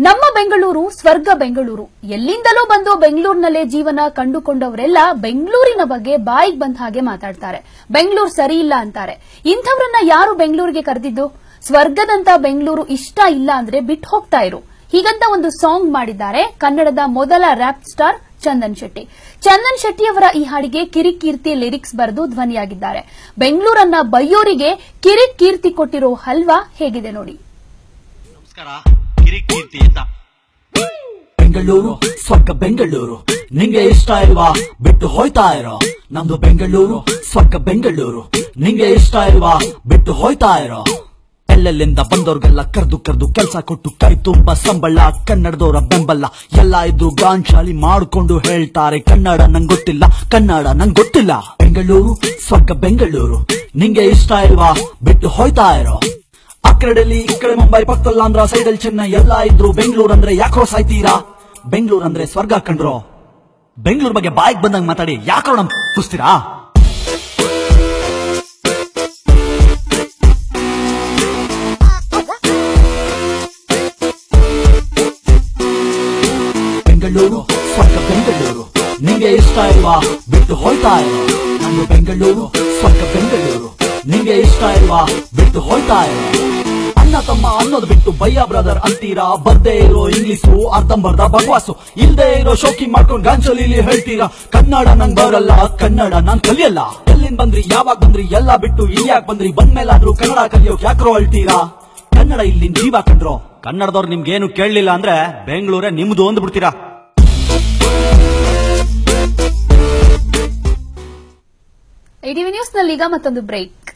ನಮ್ಮ ಬೆಂಗಳೂರು ಸ್ವರ್ಗ ಬೆಂಗಳೂರು. ಎಲ್ಲಿಂದಲೂ ಬಂದು ಬೆಂಗಳೂರಿನಲ್ಲೇ ಜೀವನ ಕಂಡುಕೊಂಡವರೆಲ್ಲ ಬೆಂಗಳೂರಿನ ಬಗ್ಗೆ ಬಾಯಿಗೆ ಬಂದ ಹಾಗೆ ಮಾತಾಡ್ತಾರೆ. ಬೆಂಗಳೂರು ಸರಿ ಇಲ್ಲ ಅಂತಾರೆ. ಇಂಥವರನ್ನ ಯಾರು ಬೆಂಗಳೂರಿಗೆ ಕರೆದಿದ್ದು? ಸ್ವರ್ಗದಂತ ಬೆಂಗಳೂರು ಇಷ್ಟ ಇಲ್ಲ ಅಂದ್ರೆ ಬಿಟ್ಟು ಹೋಗ್ತಾ ಇರು ಹೀಗಂತ ಒಂದು ಸಾಂಗ್ ಮಾಡಿದ್ದಾರೆ ಕನ್ನಡದ ಮೊದಲ ರ್ಯಾಪ್ ಸ್ಟಾರ್ ಚಂದನ್ ಶೆಟ್ಟಿ. ಚಂದನ್ ಶೆಟ್ಟಿ ಅವರ ಈ ಹಾಡಿಗೆ ಕಿರಿಕೀರ್ತಿ ಲಿರಿಕ್ಸ್ ಬರೆದು ಧ್ವನಿಯಾಗಿದ್ದಾರೆ. ಬೆಂಗಳೂರನ್ನ ಬಯ್ಯೋರಿಗೆ ಕಿರಿಕೀರ್ತಿ ಕೊಟ್ಟಿರೋ ಹಲ್ವಾ ಹೇಗಿದೆ ನೋಡಿ. ನಮಸ್ಕಾರ. ಕಿರಿಕೀರ್ತಿ ಅಂತ ಬೆಂಗಳೂರು ಸ್ವರ್ಗ ಬೆಂಗಳೂರು ನಿಂಗೆ ಇಷ್ಟ ಇಲ್ವಾ ಬಿಟ್ಟು ಹೋಯ್ತಾ ಇರೋ. ನಮ್ದು ಬೆಂಗಳೂರು ಸ್ವರ್ಗ ಬೆಂಗಳೂರು ನಿಂಗೆ ಇಷ್ಟ ಇಲ್ವಾ ಬಿಟ್ಟು ಹೋಯ್ತಾ ಇರೋ. ಎಲ್ಲೆಲ್ಲಿಂದ ಬಂದವ್ರಿಗೆಲ್ಲ ಕರ್ದು ಕೆಲಸ ಕೊಟ್ಟು ಕೈ ತುಂಬ ಸಂಬಳ, ಕನ್ನಡದವರ ಬೆಂಬಲ ಎಲ್ಲ ಇದ್ರು ಗಾಂಚಾಲಿ ಮಾಡ್ಕೊಂಡು ಹೇಳ್ತಾರೆ ಕನ್ನಡ ನಂಗ್ ಗೊತ್ತಿಲ್ಲ, ಕನ್ನಡ ನಂಗ್ ಗೊತ್ತಿಲ್ಲ. ಬೆಂಗಳೂರು ಸ್ವರ್ಗ ಬೆಂಗಳೂರು ನಿಂಗೆ ಇಷ್ಟ ಇಲ್ವಾ ಬಿಟ್ಟು ಹೋಯ್ತಾ ಇರೋ. ಆ ಕಡೆ ಡೆಲ್ಲಿ ಈ ಕಡೆ ಮುಂಬೈ ಪಕ್ಕದಲ್ಲಿ ಆಂಧ್ರ ಸೈಡಲ್ಲಿ ಚೆನ್ನೈ ಎಲ್ಲ ಇದ್ರು ಬೆಂಗಳೂರು ಅಂದ್ರೆ ಯಾಕೋ ಸಾಯ್ತೀರಾ. ಬೆಂಗಳೂರು ಅಂದ್ರೆ ಸ್ವರ್ಗ ಕಂಡ್ರೋ. ಬೆಂಗಳೂರು ಬಗ್ಗೆ ಬಾಯಿಗೆ ಬಂದಂಗ್ ಮಾತಾಡಿ ಯಾಕೋ ನಮ್ ಕೂಸ್ತೀರಾ. ಬೆಂಗಳೂರು ಸ್ವರ್ಗ ಬೆಂಗಳೂರು ನಿಂಗೆ ಇಷ್ಟ ಇಲ್ವಾ ಬಿಟ್ಟು ಹೋಯ್ತಾ ಇರೋ. ನಮ್ದು ಬೆಂಗಳೂರು ಸ್ವರ್ಗ ಬೆಂಗಳೂರು ನಿಂಗೆ ಇಷ್ಟ ಇಲ್ವಾ ಬಿಟ್ಟು ಹೋಯ್ತಾ ಇರೋ. ಅಣ್ಣ ತಮ್ಮ ಅನ್ನೋದು ಬಿಟ್ಟು ಭಯ್ಯ ಬ್ರದರ್ ಅಂತೀರಾ. ಬರ್ದೇ ಇರೋ ಇಂಗ್ಲಿಷು ಅರ್ಧಂಬರ್ಧ ಬಗ್ವಾಸು, ಇಲ್ದೇ ಇರೋ ಶೋಕಿ ಮಾಡ್ಕೊಂಡು ಗಾಂಚಲಿಲಿ ಹೇಳ್ತೀರಾ ಕನ್ನಡ ನಂಗ್ ಬರಲ್ಲ, ಕನ್ನಡ ನಾನ್ ಕಲಿಯಲ್ಲ. ಎಲ್ಲಿಂದ ಬಂದ್ರಿ ಯಾವಾಗ ಬಂದ್ರಿ ಎಲ್ಲ ಬಿಟ್ಟು ಇಲ್ಲಿ ಯಾಕೆ ಬಂದ್ರಿ, ಬಂದ್ಮೇಲಾದ್ರೂ ಕನ್ನಡ ಕಲಿಯೋಕ್ ಯಾಕ್ರೋ ಅಳ್ತೀರಾ. ಕನ್ನಡ ಇಲ್ಲಿನ ಜೀವ ಕಂಡ್ರೋ. ಕನ್ನಡದವ್ರು ನಿಮ್ಗೇನು ಕೇಳಲಿಲ್ಲ ಅಂದ್ರೆ ಬೆಂಗಳೂರೇ ನಿಮ್ದು ಅಂದ್ಬಿಡ್ತೀರಾ. ATV ನ್ಯೂಸ್ ನಲ್ಲೀಗ ಮತ್ತೊಂದು ಬ್ರೇಕ್.